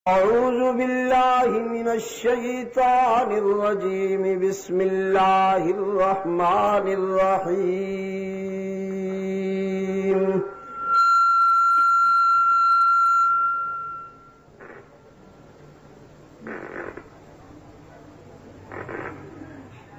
أعوذ بالله من الشيطان الرجيم. بسم الله الرحمن الرحيم.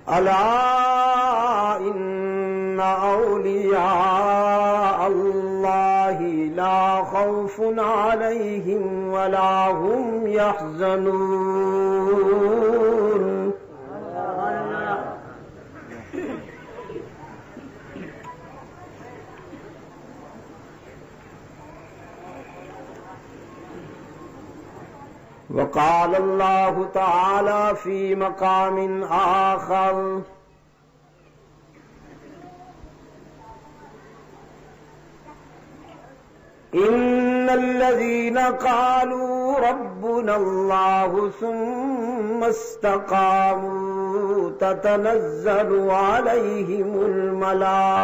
ألا إن أولياء الله لا خوف عليهم ولا هم يحزنون. وقال الله تعالى في مقام آخر: إن الذين قالوا ربنا الله ثم استقاموا تتنزل عليهم الملائكة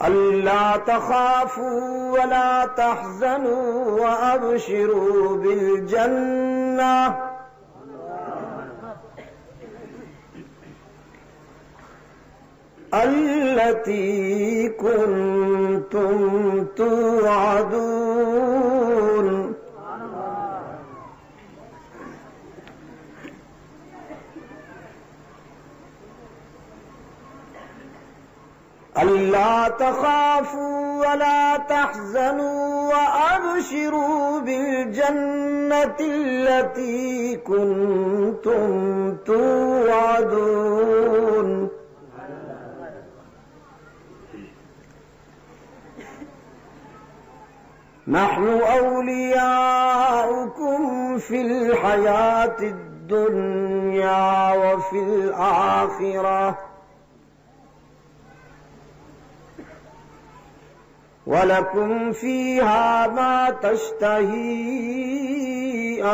ألا تخافوا ولا تحزنوا وأبشروا بالجنة التي كنتم توعدون. ألا تخافوا ولا تحزنوا وأبشروا بالجنة التي كنتم توعدون. نحن أولياؤكم في الحياة الدنيا وفي الآخرة وَلَكُمْ فِيهَا مَا تَشْتَهِي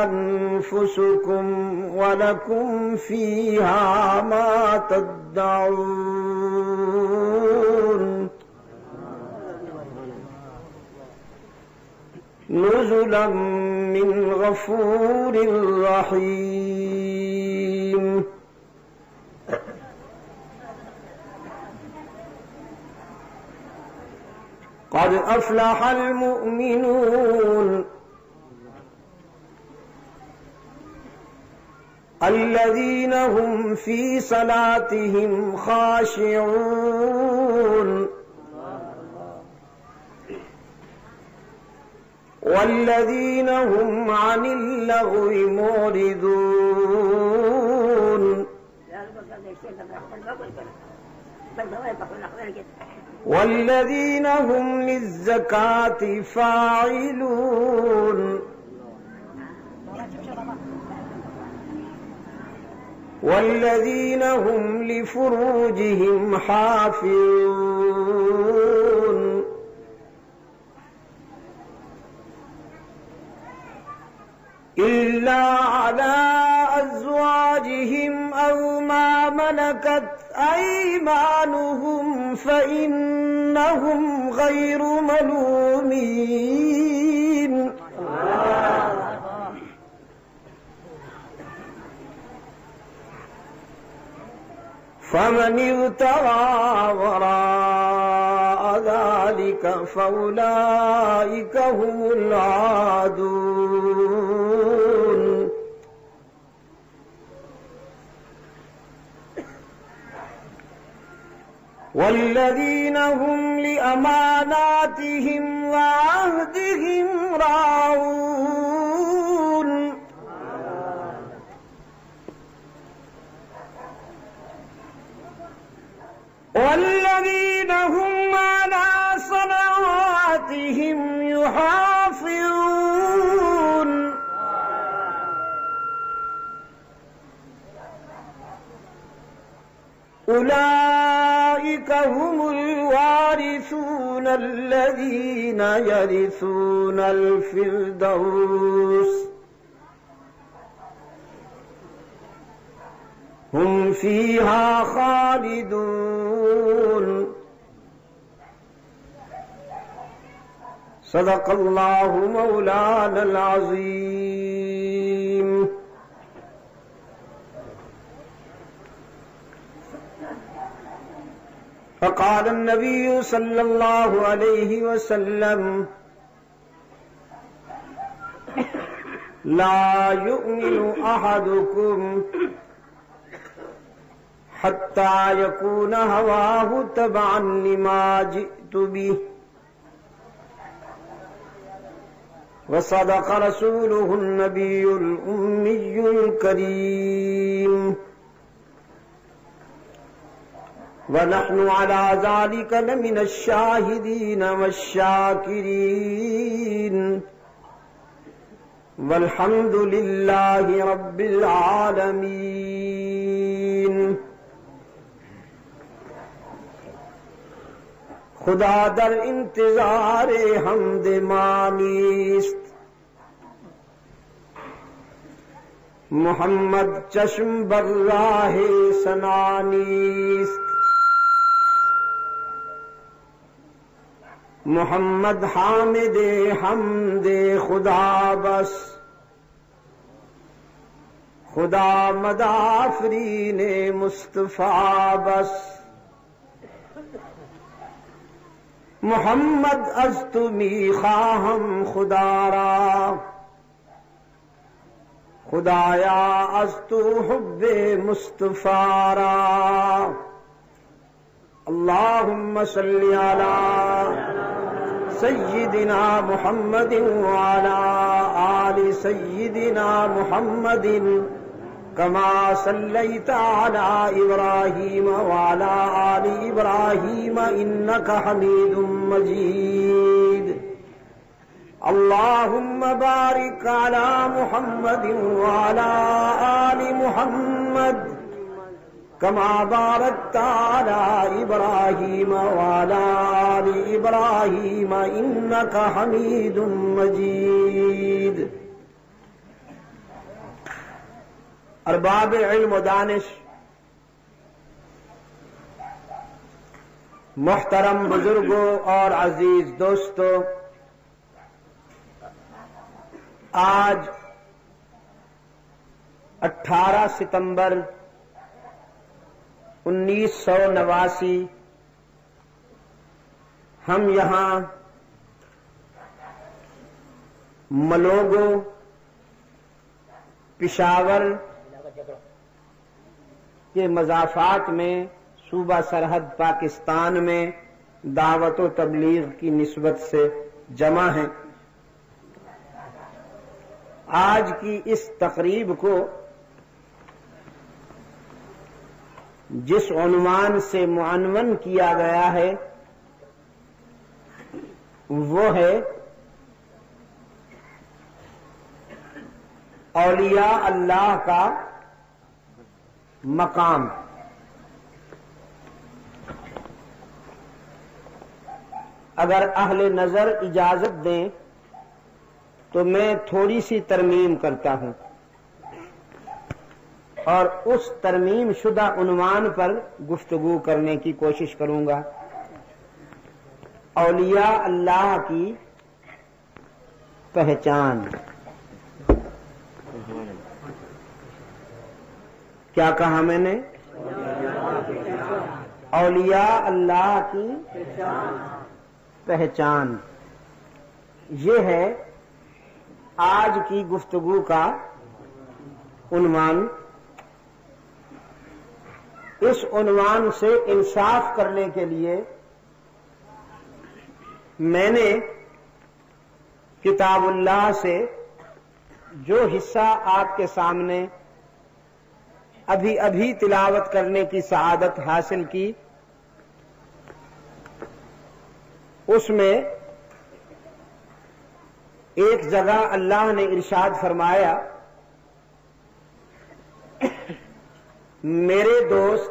أَنفُسُكُمْ وَلَكُمْ فِيهَا مَا تَدَّعُونَ. نُزُلًا مِّنْ غَفُورٍ رَّحِيمٍ. قد أفلح المؤمنون الذين هم في صلاتهم خاشعون والذين هم عن اللغو معرضون والذين هم للزكاة فاعلون والذين هم لفروجهم حافظون إلا على أزواجهم أو ما ملكت أيمانهم فإنهم غير ملومين. فمن ابتغى وراء ذلك فأولئك هم العادون. والذين هم لأماناتهم وعهدهم راعون والذين هم على صلواتهم يحافظون أولئك هم الوارثون الذين يرثون الفردوس هم فيها خالدون صدق اللہ مولانا العظیم. فقال النبي صلى الله عليه وسلم لا يؤمن أحدكم حتى يكون هواه تبعا لما جئت به وصدق رسوله النبي الأمي الكريم ونحن على ذلك لمن الشاهدين والشاكرين والحمد لله رب العالمين. خدا در انتظار حمد مانیست، محمد چشم بر راہ سنانیست، محمد حامد حمد خدا بس، خدا مدافرین مصطفیٰ بس. محمد از تو می خواهم خدا را، خدایا از تو حب مصطفیٰ را. اللهم صل علی سیدنا محمد وعلى آل سیدنا محمد كما صليت على إبراهيم وعلى آل إبراهيم إنك حميد مجيد. اللهم بارك على محمد وعلى آل محمد كما باركت على إبراهيم وعلى آل إبراهيم إنك حميد مجيد. ارباب علم و دانش، محترم بزرگوں اور عزیز دوستو، آج 18 ستمبر 1989 ہم یہاں ملوگو پشاور کے مضافات میں صوبہ سرحد پاکستان میں دعوت و تبلیغ کی نسبت سے جمع ہیں. آج کی اس تقریب کو جس عنوان سے معنون کیا گیا ہے وہ ہے اولیاء اللہ کا مقام. اگر اہل نظر اجازت دیں تو میں تھوڑی سی ترمیم کرتا ہوں اور اس ترمیم شدہ عنوان پر گفتگو کرنے کی کوشش کروں گا. اولیاء اللہ کی پہچان. کیا کہا میں نے؟ اولیاء اللہ کی پہچان. یہ ہے آج کی گفتگو کا عنوان. اس عنوان سے انصاف کرنے کے لیے میں نے کتاب اللہ سے جو حصہ آپ کے سامنے ابھی تلاوت کرنے کی سعادت حاصل کی، اس میں ایک جگہ اللہ نے ارشاد فرمایا، میرے دوست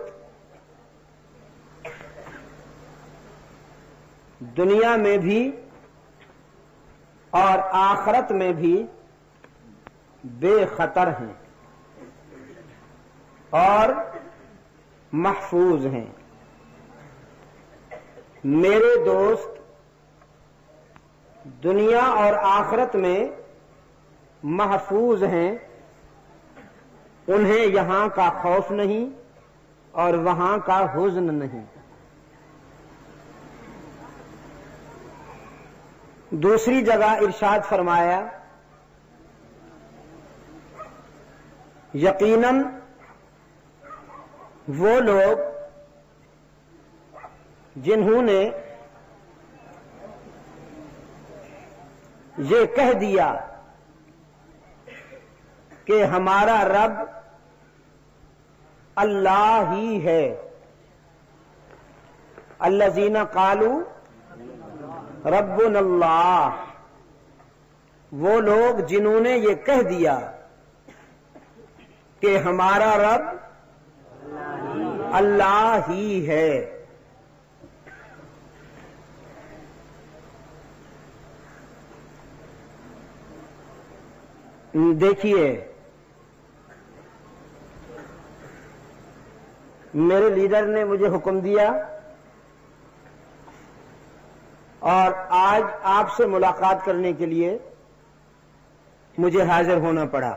دنیا میں بھی اور آخرت میں بھی بے خطر ہیں اور محفوظ ہیں. میرے دوست دنیا اور آخرت میں محفوظ ہیں، انہیں یہاں کا خوف نہیں اور وہاں کا حزن نہیں۔ دوسری جگہ ارشاد فرمایا یقیناً وہ لوگ جنہوں نے یہ کہہ دیا کہ ہمارا رب اللہ ہی ہے، الذین قالوا ربنا اللہ، وہ لوگ جنہوں نے یہ کہہ دیا کہ ہمارا رب اللہ ہی ہے۔ دیکھیے، میرے لیڈر نے مجھے حکم دیا اور آج آپ سے ملاقات کرنے کے لیے مجھے حاضر ہونا پڑا۔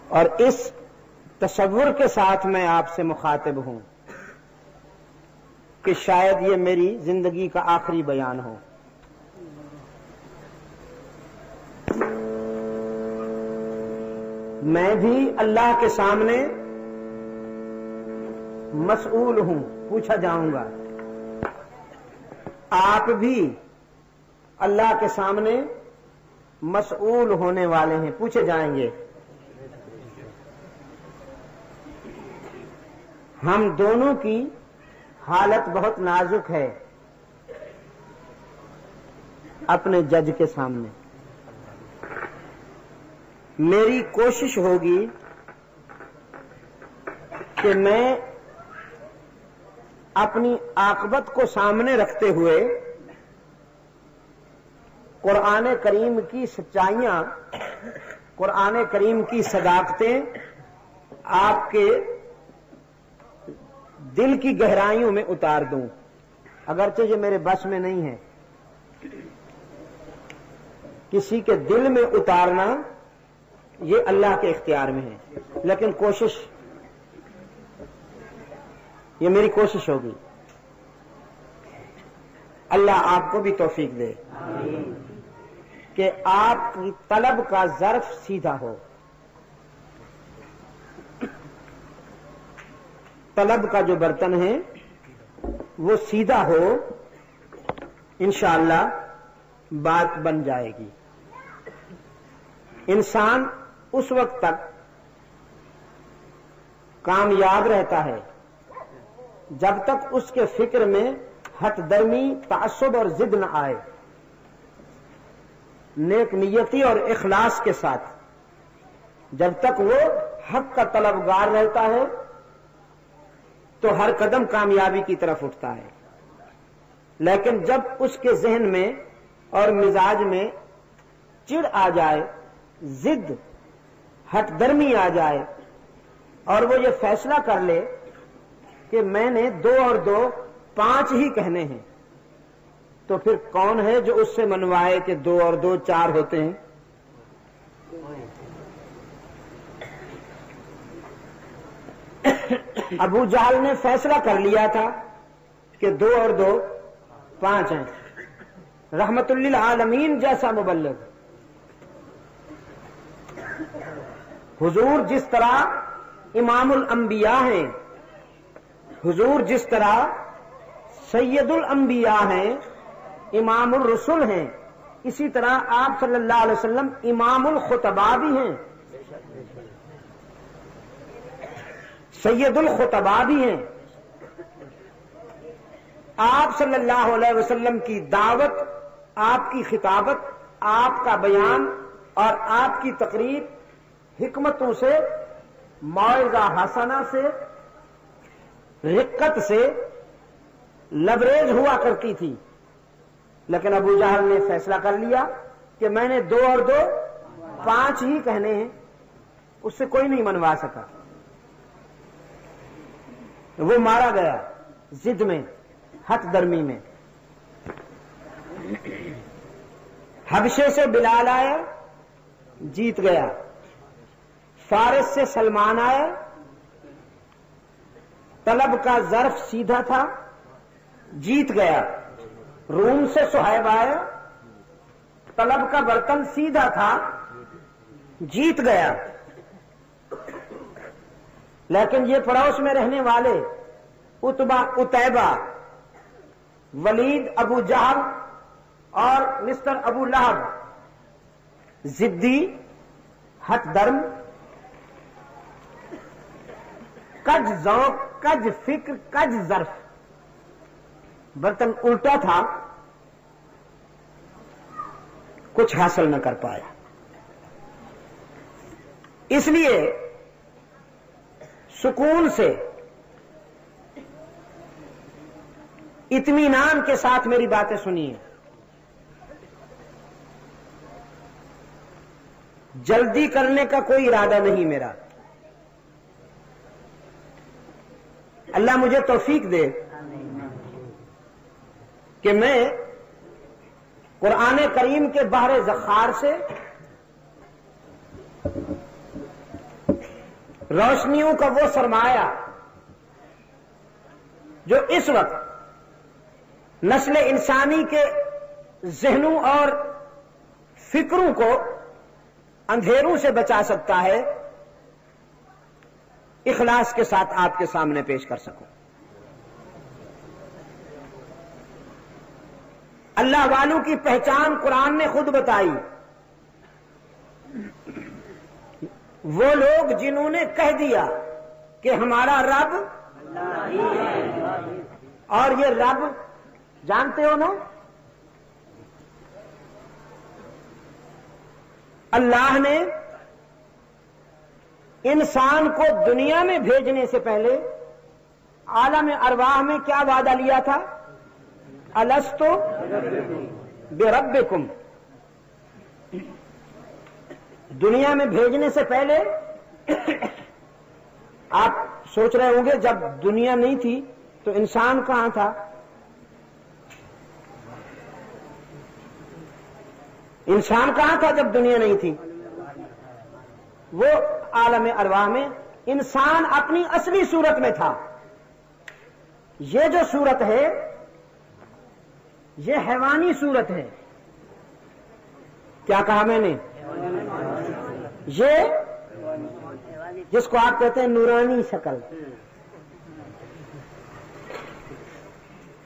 اور اس تصور کے ساتھ میں آپ سے مخاطب ہوں کہ شاید یہ میری زندگی کا آخری بیان ہو۔ میں بھی اللہ کے سامنے مسئول ہوں، پوچھا جاؤں گا۔ آپ بھی اللہ کے سامنے مسئول ہونے والے ہیں، پوچھے جائیں گے۔ ہم دونوں کی حالت بہت نازک ہے اپنے جج کے سامنے۔ میری کوشش ہوگی کہ میں اپنی عاقبت کو سامنے رکھتے ہوئے قرآن کریم کی سچائیاں، قرآن کریم کی صداقتیں آپ کے دل کی گہرائیوں میں اتار دوں، اگرچہ یہ میرے بس میں نہیں ہے۔ کسی کے دل میں اتارنا یہ اللہ کے اختیار میں ہے، لیکن کوشش، یہ میری کوشش ہوگی۔ اللہ آپ کو بھی توفیق دے کہ آپ کی طلب کا ظرف سیدھا ہو، طلب کا جو برتن ہے وہ سیدھا ہو، انشاءاللہ بات بن جائے گی۔ انسان اس وقت تک کامیاب رہتا ہے جب تک اس کے فکر میں ہٹ درمی، تعصب اور ضد نہ آئے، نیک نیتی اور اخلاص کے ساتھ جب تک وہ حق کا طلبگار رہتا ہے تو ہر قدم کامیابی کی طرف اٹھتا ہے۔ لیکن جب اس کے ذہن میں اور مزاج میں چڑ آ جائے، ضد، ہٹ درمی آ جائے اور وہ یہ فیصلہ کر لے کہ میں نے 2 اور 2 5 ہی کہنے ہیں، تو پھر کون ہے جو اس سے منوائے کہ 2 اور 2 4 ہوتے ہیں؟ ابو جہل نے فیصلہ کر لیا تھا کہ 2 اور 2 5 ہیں، رحمت للعالمین جیسا مبلغ۔ حضور جس طرح امام الانبیاء ہیں، حضور جس طرح سید الانبیاء ہیں، امام الرسل ہیں، اسی طرح آپ صلی اللہ علیہ وسلم امام الخطباء بھی ہیں، سید الخطباء بھی ہیں۔ آپ صلی اللہ علیہ وسلم کی دعوت، آپ کی خطابت، آپ کا بیان اور آپ کی تقریر حکمتوں سے، موعظہ حسنہ سے، رقت سے لبریز ہوا کرتی تھی۔ لیکن ابو جہل نے فیصلہ کر لیا کہ میں نے 2 اور 2 5 ہی کہنے ہیں، اس سے کوئی نہیں منوا سکا، وہ مارا گیا۔ ضد میں، ہٹ درمی میں۔ حبشے سے بلال آیا، جیت گیا۔ فارس سے سلمان آیا، طلب کا ظرف سیدھا تھا، جیت گیا۔ روم سے صہیب آیا، طلب کا برتن سیدھا تھا، جیت گیا۔ لیکن یہ پڑوس میں رہنے والے اتیبہ، ولید ابو جہل اور مسٹر ابو لہب، ضدی، ہٹ درم، کج ذوق، کج فکر، کج ظرف، برتن الٹا تھا، کچھ حاصل نہ کر پایا۔ اس لیے سکون سے، اطمینان کے ساتھ میری باتیں سنیے۔ جلدی کرنے کا کوئی ارادہ نہیں میرا۔ اللہ مجھے توفیق دے کہ میں قرآن کریم کے بحر ذخار سے روشنیوں کا وہ سرمایہ جو اس وقت نسل انسانی کے ذہنوں اور فکروں کو اندھیروں سے بچا سکتا ہے، اخلاص کے ساتھ آپ کے سامنے پیش کر سکوں۔ اللہ والوں کی پہچان قرآن نے خود بتائی۔ وہ لوگ جنہوں نے کہہ دیا کہ ہمارا رب اور یہ رب جانتے ہو نا، اللہ نے انسان کو دنیا میں بھیجنے سے پہلے عالم ارواح میں کیا وعدہ لیا تھا؟ الستو بربکم۔ دنیا میں بھیجنے سے پہلے آپ سوچ رہے ہوں گے جب دنیا نہیں تھی تو انسان کہاں تھا؟ انسان کہاں تھا جب دنیا نہیں تھی؟ وہ عالم ارواح میں انسان اپنی اصلی صورت میں تھا۔ یہ جو صورت ہے یہ حیوانی صورت ہے۔ کیا کہا میں نے؟ یہ جس کو آپ کہتے ہیں نورانی شکل،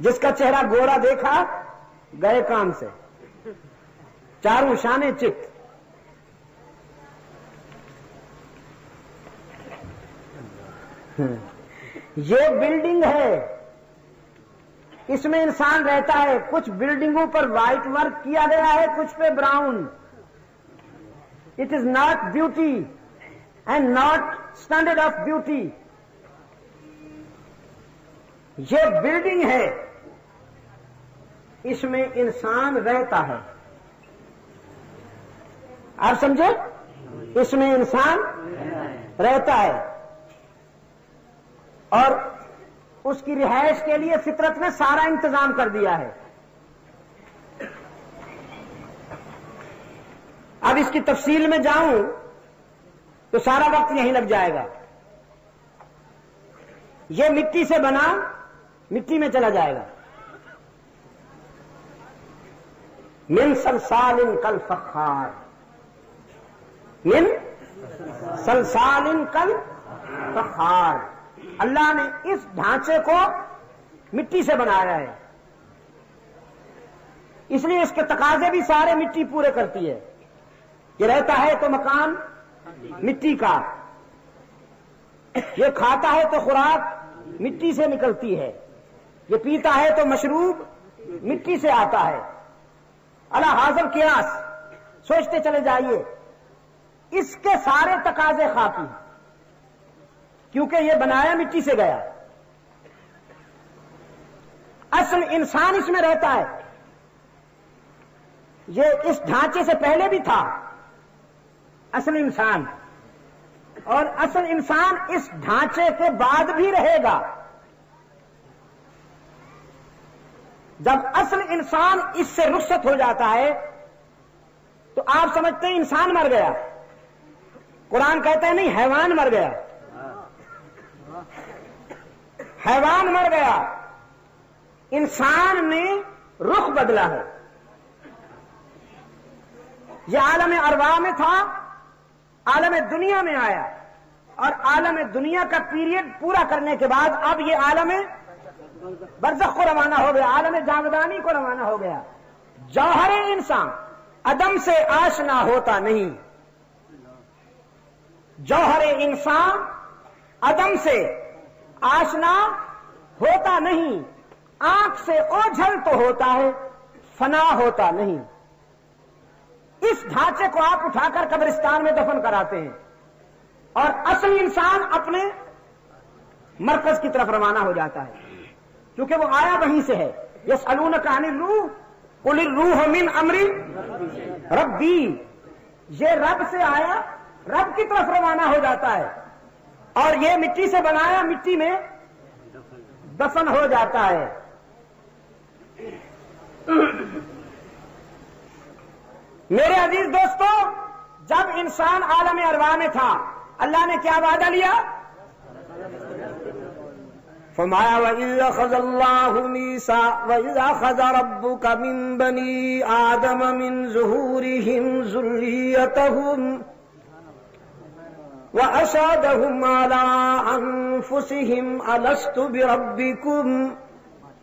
جس کا چہرہ گورا دیکھا گئے کام سے، چاروں شانے چت۔ یہ بلڈنگ ہے، اس میں انسان رہتا ہے۔ کچھ بلڈنگوں پر وائٹ ورک کیا گیا ہے، کچھ پہ brown. It is not beauty and not standard of beauty. یہ بلڈنگ ہے، اس میں انسان رہتا ہے۔ آپ سمجھے؟ اس میں انسان رہتا ہے اور اس کی رہائش کے لیے فطرت نے سارا انتظام کر دیا ہے۔ اب اس کی تفصیل میں جاؤں تو سارا وقت یہیں لگ جائے گا۔ یہ مٹی سے بنا، مٹی میں چلا جائے گا۔ من صلصال کالفخار، من صلصال کالفخار۔ اللہ نے اس ڈھانچے کو مٹی سے بنایا ہے، اس لیے اس کے تقاضے بھی سارے مٹی پورے کرتی ہے۔ یہ رہتا ہے تو مکان مٹی کا، یہ کھاتا ہے تو خوراک مٹی سے نکلتی ہے، یہ پیتا ہے تو مشروب مٹی سے آتا ہے۔ اللہ حاضر قیاس، سوچتے چلے جائیے، اس کے سارے تقاضے خاکی ہیں کیونکہ یہ بنایا مٹی سے گیا۔ اصل انسان اس میں رہتا ہے، یہ اس ڈھانچے سے پہلے بھی تھا اصل انسان، اور اصل انسان اس ڈھانچے کے بعد بھی رہے گا۔ جب اصل انسان اس سے رخصت ہو جاتا ہے تو آپ سمجھتے ہیں انسان مر گیا. قرآن کہتا ہے نہیں، حیوان مر گیا. حیوان مر گیا، انسان نے رخ بدلا ہے. یہ عالم ارواح میں تھا، عالم دنیا میں آیا، اور عالم دنیا کا پیریڈ پورا کرنے کے بعد اب یہ عالم برزخ کو روانہ ہو گیا، عالم جاودانی کو روانہ ہو گیا. جوہر انسان عدم سے آشنا ہوتا نہیں. جوہر انسان عدم سے آشنا ہوتا نہیں. آنکھ سے اوجھل تو ہوتا ہے، فنا ہوتا نہیں. اس ڈھانچے کو آپ اٹھا کر قبرستان میں دفن کراتے ہیں اور اصل انسان اپنے مرکز کی طرف روانہ ہو جاتا ہے، کیونکہ وہ آیا وہیں سے ہے. یسألونک عن الروح قل الروح من امر ربی. یہ رب سے آیا، رب کی طرف روانہ ہو جاتا ہے، اور یہ مٹی سے بنایا، مٹی میں دفن ہو جاتا ہے. میرے عزیز دوستو، جب انسان عالم ارواح میں تھا اللہ نے کیا وعدہ لیا؟ فرمایا وَإِذْ أَخَذَ اللَّهُ مِيثَاقَ وَإِذْ أَخَذَ رَبُّكَ مِن بَنِي آدَمَ مِن ظُهُورِهِمْ ذُرِّيَّتَهُمْ وَأَشْهَدَهُمْ عَلَىٰ أَنفُسِهِمْ أَلَسْتُ بِرَبِّكُمْ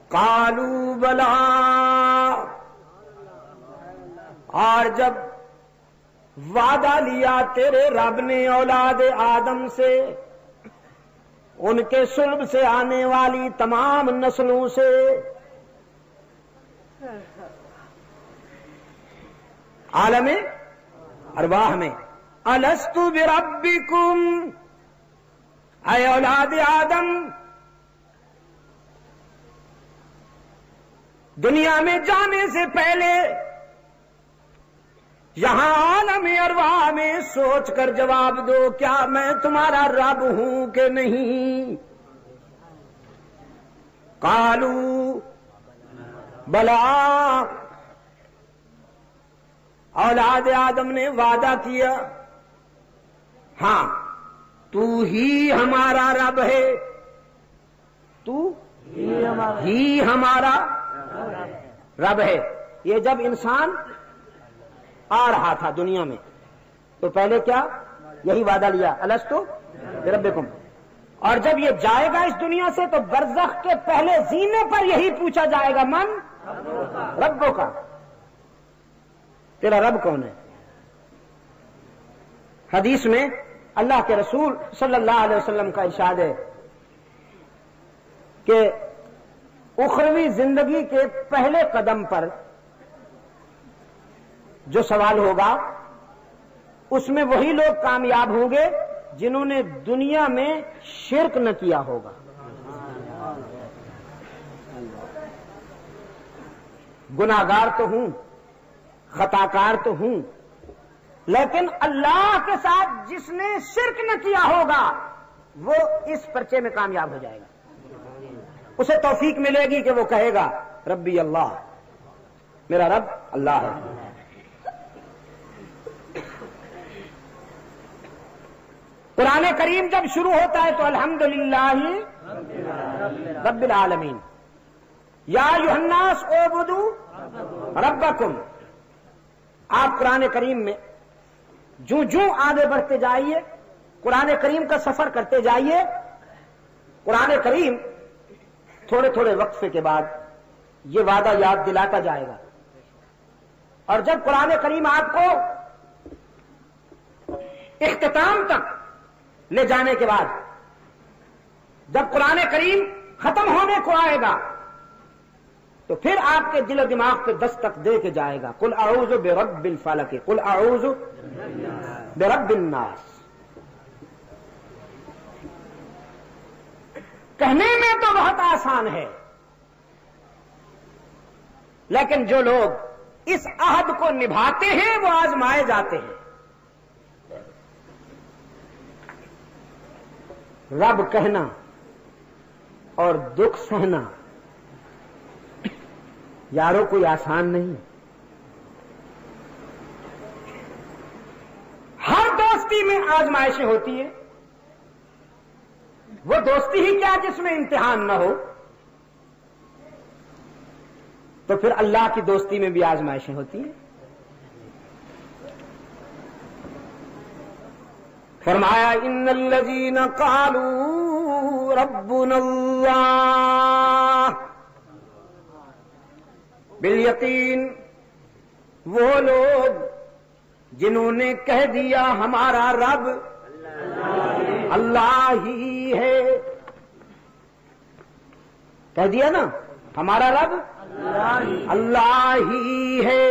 قَالُوا بَلَىٰ. اور جب وعدہ لیا تیرے رب نے اولاد آدم سے، ان کے صلب سے آنے والی تمام نسلوں سے، عالم ارواح میں، الست بربکم، اے اولاد آدم، دنیا میں جانے سے پہلے یہاں عالم ارواح میں سوچ کر جواب دو، کیا میں تمہارا رب ہوں کہ نہیں؟ قالوا بلا. اولاد آدم نے وعدہ کیا، ہاں تو ہی ہمارا رب ہے، تو ہی ہمارا رب ہے. یہ جب انسان آ رہا تھا دنیا میں تو پہلے کیا یہی وعدہ لیا، الست بربکم. اور جب یہ جائے گا اس دنیا سے تو برزخ کے پہلے زینے پر یہی پوچھا جائے گا، من ربوں کا، تیرا رب کون ہے؟ حدیث میں اللہ کے رسول صلی اللہ علیہ وسلم کا ارشاد ہے کہ اخروی زندگی کے پہلے قدم پر جو سوال ہوگا اس میں وہی لوگ کامیاب ہوں گے جنہوں نے دنیا میں شرک نہ کیا ہوگا. گناہگار تو ہوں، خطاکار تو ہوں، لیکن اللہ کے ساتھ جس نے شرک نہ کیا ہوگا وہ اس پرچے میں کامیاب ہو جائے گا. اسے توفیق ملے گی کہ وہ کہے گا ربی اللہ، میرا رب اللہ ہے. قرآن کریم جب شروع ہوتا ہے تو الحمدللہ رب العالمین، یا ایھا الناس اعبدوا ربکم. آپ قرآن کریم میں جو آگے بڑھتے جائیے، قرآن کریم کا سفر کرتے جائیے، قرآن کریم تھوڑے تھوڑے وقفے کے بعد یہ وعدہ یاد دلاتا جائے گا. اور جب قرآن کریم آپ کو اختتام تک لے جانے کے بعد، جب قرآن کریم ختم ہونے کو آئے گا تو پھر آپ کے دل و دماغ پہ دستک دے کے جائے گا، قل اعوذ برب الفلق، قل اعوذ برب الناس. کہنے میں تو بہت آسان ہے، لیکن جو لوگ اس عہد کو نبھاتے ہیں وہ آزمائے جاتے ہیں. رب کہنا اور دکھ سہنا یاروں کوئی آسان نہیں، ہر دوستی میں آزمائشیں ہوتی ہیں، وہ دوستی ہی کیا جس میں امتحان نہ ہو، تو پھر اللہ کی دوستی میں بھی آزمائشیں ہوتی ہیں۔ فرمایا ان الذین قالوا ربنا اللہ، بالیقین وہ لوگ جنہوں نے کہہ دیا ہمارا رب اللہ ہی ہے، کہہ دیا نا ہمارا رب اللہ ہی ہے،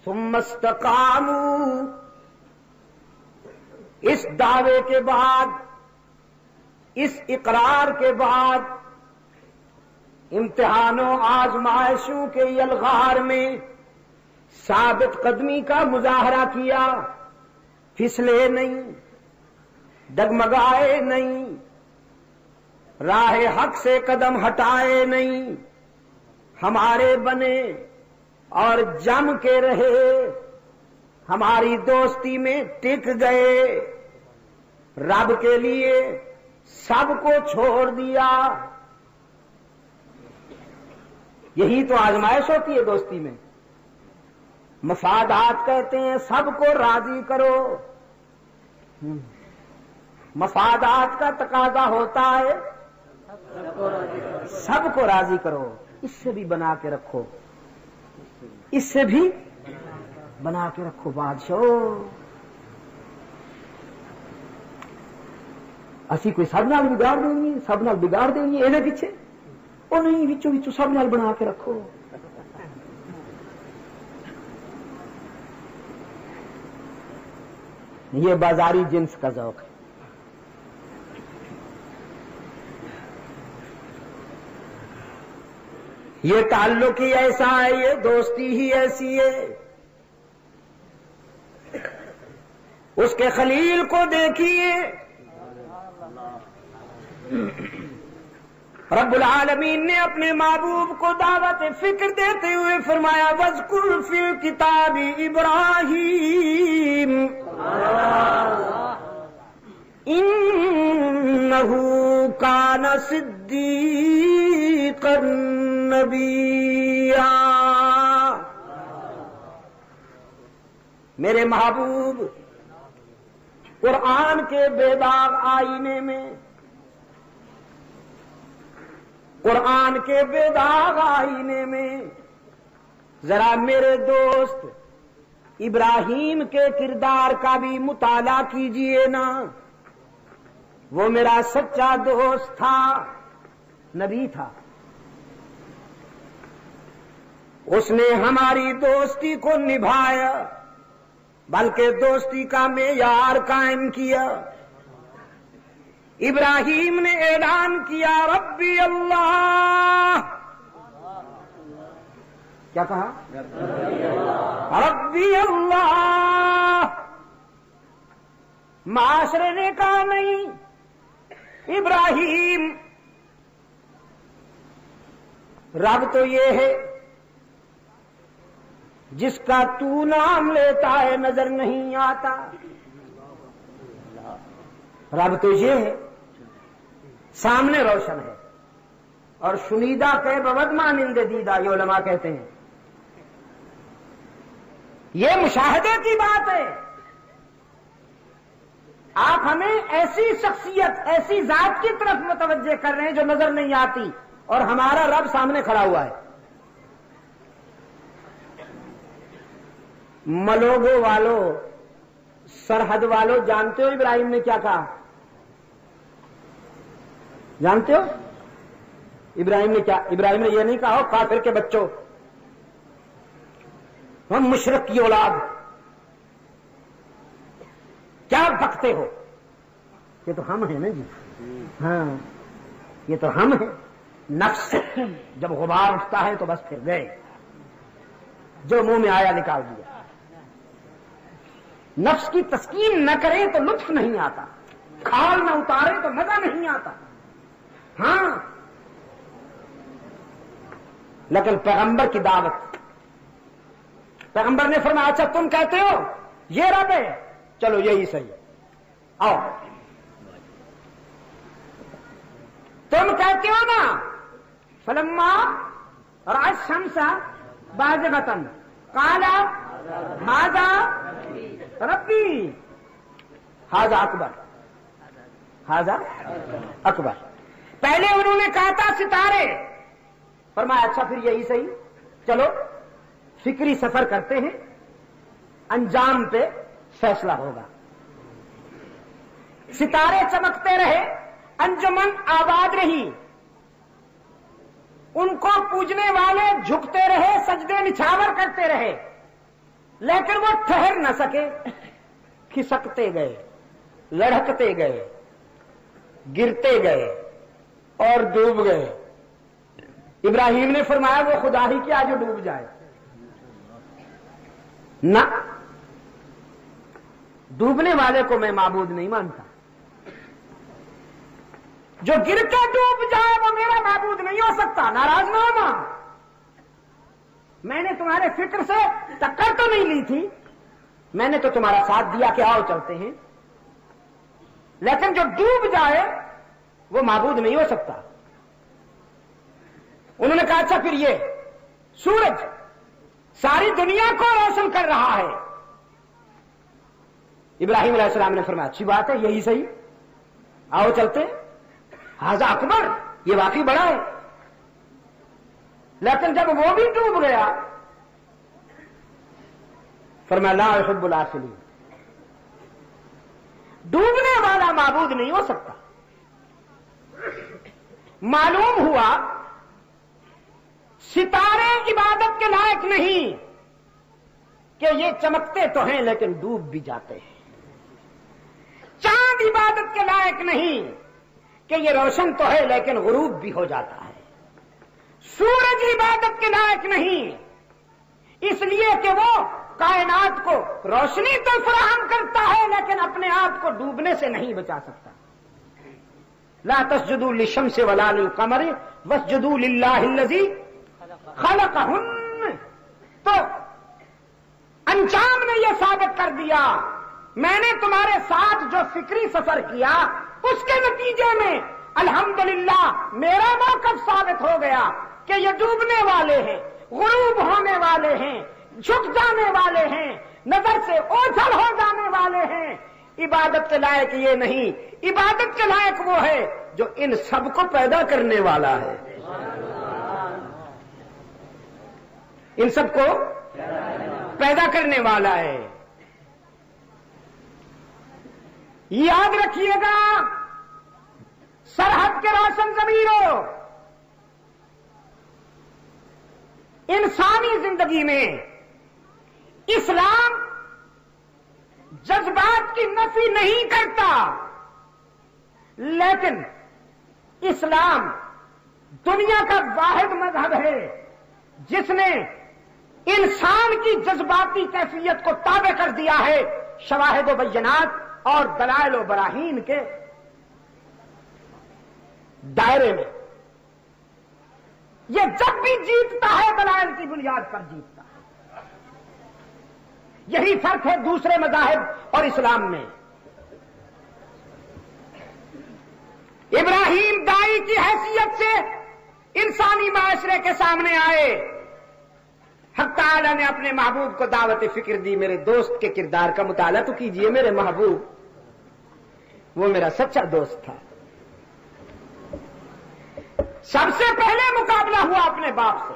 ثم استقاموا، اس دعوے کے بعد، اس اقرار کے بعد، امتحانوں آزمائشوں کے یلغار میں ثابت قدمی کا مظاہرہ کیا، پھسلے نہیں، ڈگمگائے نہیں، راہ حق سے قدم ہٹائے نہیں، ہمارے بنے اور جم کے رہے، ہماری دوستی میں ٹک گئے، رب کے لیے سب کو چھوڑ دیا۔ یہی تو آزمائش ہوتی ہے دوستی میں، مفادات کہتے ہیں سب کو راضی کرو، مفادات کا تقاضا ہوتا ہے سب کو راضی کرو، اس سے بھی بنا کے رکھو، اس سے بھی بنا کے رکھو بادشاہ، اسی کوئی سب نال بگاڑ دیں گے، سب نال بگاڑ دیں گے یہ پیچھے، وہ نہیں وچوں وچوں سب نال بنا کے رکھو۔ یہ بازاری جنس کا ذوق ہے۔ یہ تعلق ہی ایسا ہے، یہ دوستی ہی ایسی ہے۔ اس کے خلیل کو دیکھیے، رب العالمین نے اپنے محبوب کو دعوت فکر دیتے ہوئے فرمایا وَاذْكُرْ فِي الْكِتَابِ إِبْرَاهِيمَ إِنَّهُ كَانَ صِدِّيقًا نَبِيًّا۔ میرے محبوب قرآن کے بے داغ آئینے میں، قرآن کے بے داغ آئینے میں ذرا میرے دوست ابراہیم کے کردار کا بھی مطالعہ کیجئے نا۔ وہ میرا سچا دوست تھا، نبی تھا، اس نے ہماری دوستی کو نبھایا، بلکہ دوستی کا معیار قائم کیا۔ ابراہیم نے اعلان کیا ربی اللہ، کیا کہا؟ ربی اللہ۔ معاشرے نے کہا نہیں، ابراہیم رب تو یہ ہے جس کا تو نام لیتا ہے نظر نہیں آتا، رب تو یہ ہے سامنے روشن ہے، اور شنیدہ کہ بود مانند دیدہ، یہ علماء کہتے ہیں یہ مشاہدے کی بات ہے۔ آپ ہمیں ایسی شخصیت، ایسی ذات کی طرف متوجہ کر رہے ہیں جو نظر نہیں آتی، اور ہمارا رب سامنے کھڑا ہوا ہے۔ ملوگو والو، سرحد والو، جانتے ہو ابراہیم نے کیا کہا؟ جانتے ہو ابراہیم نے کیا؟ ابراہیم نے یہ نہیں کہا ہو کافر کے بچوں، ہم مشرک کی اولاد، کیا بکتے ہو؟ یہ تو ہم ہیں نا جی، ہاں یہ تو ہم ہیں۔ نفس جب غبار اٹھتا ہے تو بس پھر گئے، جو منہ میں آیا نکال دیا۔ نفس کی تسکین نہ کرے تو لطف نہیں آتا، کھال نہ اتارے تو مزہ نہیں آتا۔ ہاں لیکن پیغمبر کی دعوت، پیغمبر نے فرمایا اچھا تم کہتے ہو یہ رب ہے، چلو یہی صحیح، آؤ تم کہتے ہو نا فلما رأى الشمس بازغة قال هذا ربی هذا اکبر، هذا اکبر. پہلے انہوں نے کہا تھا ستارے، فرمایا اچھا پھر یہی صحیح، چلو فکری سفر کرتے ہیں، انجام پہ فیصلہ ہوگا. ستارے چمکتے رہے، انجمن آباد رہی، ان کو پوجنے والے جھکتے رہے، سجدے نچھاور کرتے رہے، لیکن وہ ٹھہر نہ سکے، کھسکتے گئے، لڑکتے گئے، گرتے گئے اور ڈوب گئے. ابراہیم نے فرمایا وہ خدا ہی کیا جو ڈوب جائے، نہ ڈوبنے والے کو میں معبود نہیں مانتا، جو گر کے ڈوب جائے وہ میرا معبود نہیں ہو سکتا. ناراض نہ ہونا، میں نے تمہارے فکر سے ٹکر تو نہیں لی تھی، میں نے تو تمہارا ساتھ دیا کہ آؤ چلتے ہیں، لیکن جو ڈوب جائے وہ معبود نہیں ہو سکتا. انہوں نے کہا اچھا پھر یہ سورج ساری دنیا کو روشن کر رہا ہے. ابراہیم علیہ السلام نے فرمایا اچھی بات ہے، یہی صحیح، آؤ چلتے ہیں. ہاذا اکبر، یہ واقعی بڑا ہے. لیکن جب وہ بھی ڈوب گیا فرمایا لا احب الآفلین، ڈوبنے والا معبود نہیں ہو سکتا. معلوم ہوا ستارے عبادت کے لائق نہیں کہ یہ چمکتے تو ہیں لیکن ڈوب بھی جاتے ہیں. چاند عبادت کے لائق نہیں کہ یہ روشن تو ہے لیکن غروب بھی ہو جاتا ہے. سورج عبادت کے لائق نہیں اس لیے کہ وہ کائنات کو روشنی تو فراہم کرتا ہے لیکن اپنے آپ کو ڈوبنے سے نہیں بچا سکتا. لا تسجدوا للشمس ولا للقمر واسجدوا للہ الذی خلقہن. تو انجام نے یہ ثابت کر دیا، میں نے تمہارے ساتھ جو فکری سفر کیا اس کے نتیجے میں الحمدللہ میرا موقف ثابت ہو گیا کہ یہ ڈوبنے والے ہیں، غروب ہونے والے ہیں، جھک جانے والے ہیں، نظر سے اوجھل ہو جانے والے ہیں. عبادت کے لائق یہ نہیں، عبادت کے لائق وہ ہے جو ان سب کو پیدا کرنے والا ہے، ان سب کو پیدا کرنے والا ہے. یاد رکھیے گا سرحد کے روشن ضمیروں، انسانی زندگی میں اسلام جذبات کی نفی نہیں کرتا، لیکن اسلام دنیا کا واحد مذہب ہے جس نے انسان کی جذباتی کیفیت کو تابع کر دیا ہے شواہد و بینات اور دلائل و براہین کے دائرے میں. یہ جب بھی جیتتا ہے دلائل کی بنیاد پر جیتتا ہے. یہی فرق ہے دوسرے مذاہب اور اسلام میں. ابراہیم دائی کی حیثیت سے انسانی معاشرے کے سامنے آئے، حق تعالی نے اپنے محبوب کو دعوت فکر دی. میرے دوست کے کردار کا مطالعہ تو کیجئے. میرے محبوب وہ میرا سچا دوست تھا. سب سے پہلے مقابلہ ہوا اپنے باپ سے.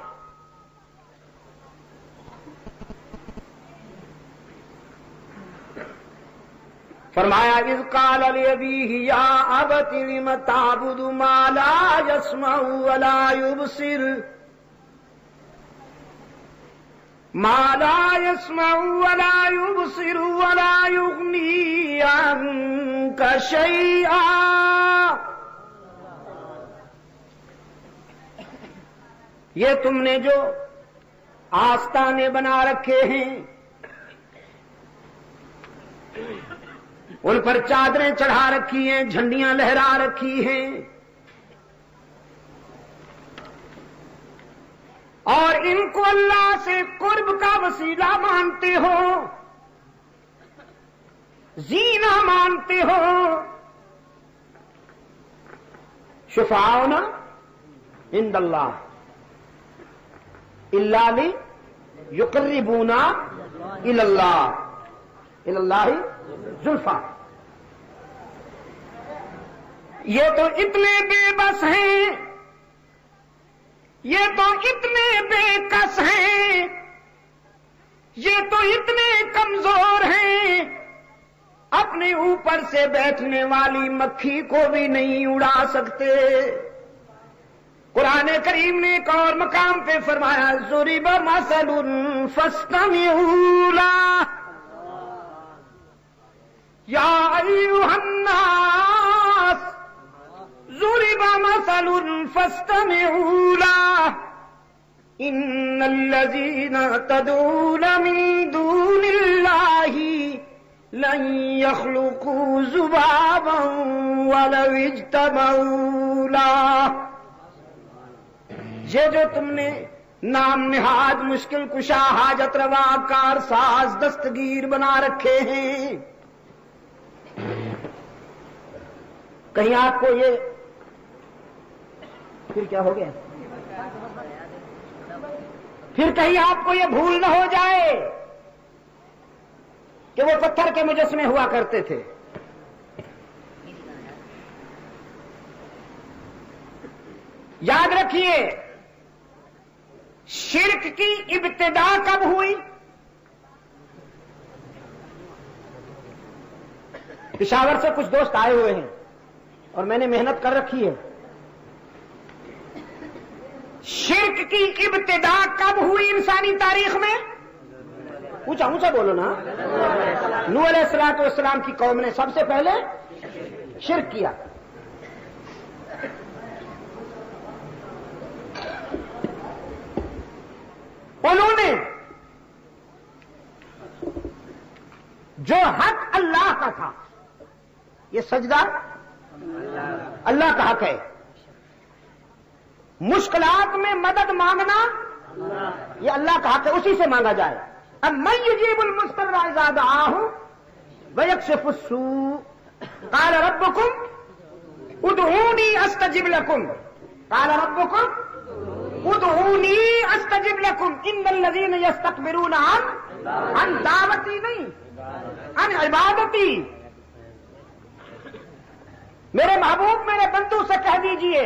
فرمایا اذ قال لأبيه يا أبت لم تعبد ما لا يسمع ولا يبصر ما لا يسمع ولا يبصر ولا يغني عنك شيئا. یہ تم نے جو آستانے بنا رکھے ہیں، ان پر چادریں چڑھا رکھی ہیں، جھنڈیاں لہرا رکھی ہیں، اور ان کو اللہ سے قرب کا وسیلہ مانتے ہو، زینہ مانتے ہو، شفاعنا عند اللہ الا لیقربونا الی اللہ زلفی۔ یہ تو اتنے بے بس ہیں، یہ تو اتنے بے کس ہیں، یہ تو اتنے کمزور ہیں، اپنے اوپر سے بیٹھنے والی مکھی کو بھی نہیں اڑا سکتے۔ قرآن کریم نے ایک اور مقام پہ فرمایا ضرب مثل فاستمعوا لہ یا ایھا الناس ضرب مثل فاستمعوا لہ ان الذین تدعون من دون اللہ لن يخلقوا ذبابا ولو اجتمعوا لہ۔ یہ جو تم نے نام نہاد مشکل کشا حاجت روا کار ساز دستگیر بنا رکھے ہیں، کہیں آپ کو یہ پھر کیا ہو گیا، پھر کہیں آپ کو یہ بھول نہ ہو جائے کہ وہ پتھر کے مجسمے ہوا کرتے تھے۔ یاد رکھیے شرک کی ابتدا کب ہوئی؟ پشاور سے کچھ دوست آئے ہوئے ہیں اور میں نے محنت کر رکھی ہے۔ شرک کی ابتدا کب ہوئی انسانی تاریخ میں؟ اونچا اونچا بولو نا۔ نوح علیہ السلام کی قوم نے سب سے پہلے شرک کیا۔ انہوں نے جو حق اللہ کا تھا، یہ سجدہ اللہ کا حق ہے، مشکلات میں مدد مانگنا یہ اللہ کا حق ہے، اسی سے مانگا جائے۔ اب من یجیب المضطر اذا دعاہ ویکشف السوء قال ربکم ادعونی استجب لکم قال ربکم ادعونی استجب لکم ان الذین یستکبرون عن دعوتی نہیں عن عبادتی۔ میرے محبوب میرے بندوں سے کہہ دیجئے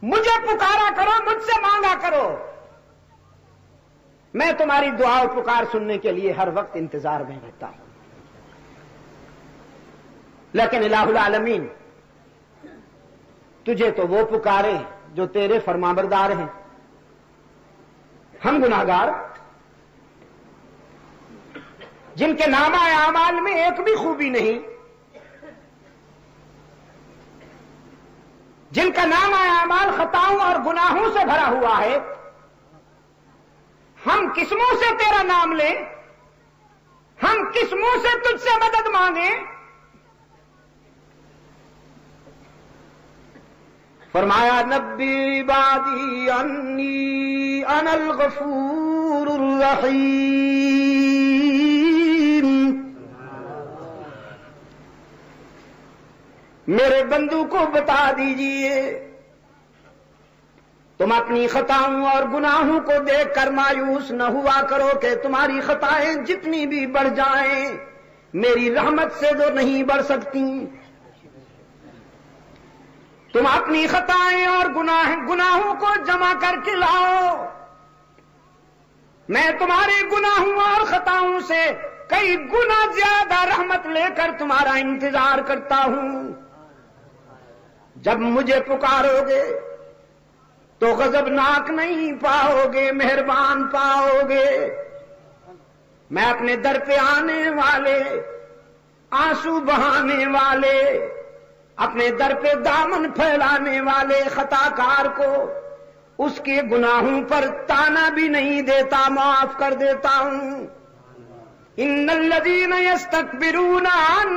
مجھے پکارا کرو، مجھ سے مانگا کرو، میں تمہاری دعا و پکار سننے کے لیے ہر وقت انتظار میں رہتا ہوں۔ لیکن الہ العالمین تجھے تو وہ پکارے جو تیرے فرمانبردار ہیں، ہم گناہگار جن کے نامہ اعمال میں ایک بھی خوبی نہیں، جن کا نامہ اعمال خطاؤں اور گناہوں سے بھرا ہوا ہے، ہم کس منہ سے تیرا نام لیں، ہم کس منہ سے تجھ سے مدد مانگیں؟ فرمایا نبی عبادی انی انا الغفور الرحیم، میرے بندو کو بتا دیجئے تم اپنی خطاؤں اور گناہوں کو دیکھ کر مایوس نہ ہوا کرو کہ تمہاری خطائیں جتنی بھی بڑھ جائیں میری رحمت سے تو نہیں بڑھ سکتی۔ تم اپنی خطائیں اور گناہوں کو جمع کر کے لاؤ، میں تمہارے گناہوں اور خطاؤں سے کئی گنا زیادہ رحمت لے کر تمہارا انتظار کرتا ہوں۔ جب مجھے پکارو گے تو غضبناک نہیں پاؤ گے، مہربان پاؤ گے۔ میں اپنے در پہ آنے والے، آنسو بہانے والے، اپنے در پہ دامن پھیلانے والے خطا کار کو اس کے گناہوں پر تانا بھی نہیں دیتا، معاف کر دیتا ہوں۔ ان الذین یستکبرون عن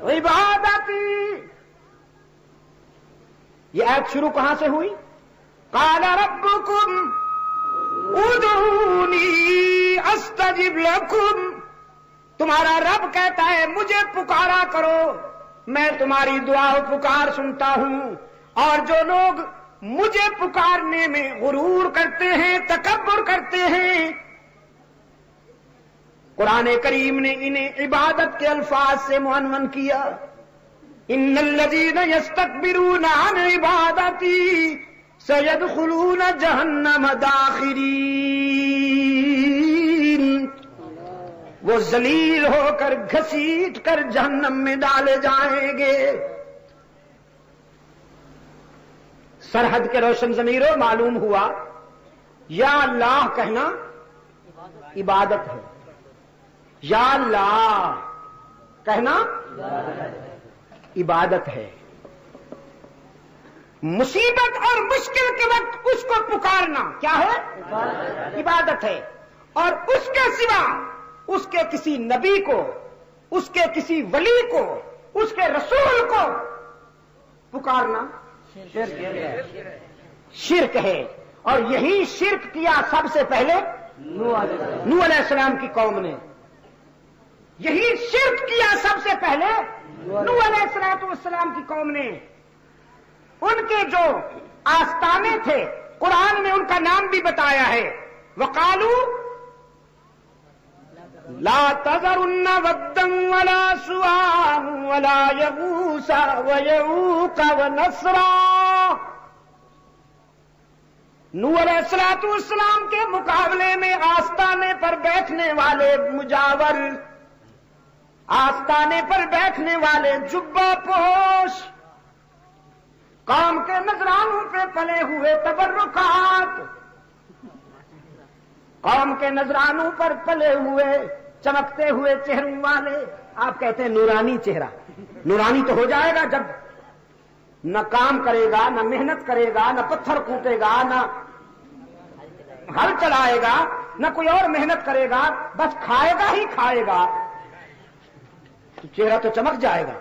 عبادتی، یہ آیت شروع کہاں سے ہوئی؟ قال ربکم ادعونی استجب لکم، تمہارا رب کہتا ہے مجھے پکارا کرو، میں تمہاری دعا و پکار سنتا ہوں۔ اور جو لوگ مجھے پکارنے میں غرور کرتے ہیں، تکبر کرتے ہیں، قرآن کریم نے انہیں عبادت کے الفاظ سے معنون کیا، ان الذین یستکبرون عن عبادتی سیدخلون جہنم داخرین، وہ ذلیل ہو کر گھسیٹ کر جہنم میں ڈالے جائیں گے۔ سرحد کے روشن ضمیروں، معلوم ہوا یا اللہ کہنا عبادت ہے، یا اللہ کہنا عبادت ہے۔ مصیبت اور مشکل کے وقت اس کو پکارنا کیا ہے؟ عبادت ہے۔ اور اس کے سوا اس کے کسی نبی کو، اس کے کسی ولی کو، اس کے رسول کو پکارنا شرک ہے۔ اور یہی شرک کیا سب سے پہلے نوح علیہ السلام کی قوم نے، یہی شرک کیا سب سے پہلے نوح علیہ السلام کی قوم نے۔ ان کے جو آستانے تھے قرآن نے ان کا نام بھی بتایا ہے، وقالوا لا تذرن ودا ولا سواعا ولا یغوث ویعوق ونسرا۔ نوح علیہ السلام کے مقابلے میں آستانے پر بیٹھنے والے مجاور، آستانے پر بیٹھنے والے جبہ پوش، قوم کے نذرانوں پہ پلے ہوئے تبرکات، قوم کے نذرانوں پر پلے ہوئے چمکتے ہوئے چہروں والے، آپ کہتے ہیں نورانی چہرہ، نورانی تو ہو جائے گا جب نہ کام کرے گا، نہ محنت کرے گا، نہ پتھر کوٹے گا، نہ ہل چلائے گا، نہ کوئی اور محنت کرے گا، بس کھائے گا ہی کھائے گا، تو چہرہ تو چمک جائے گا۔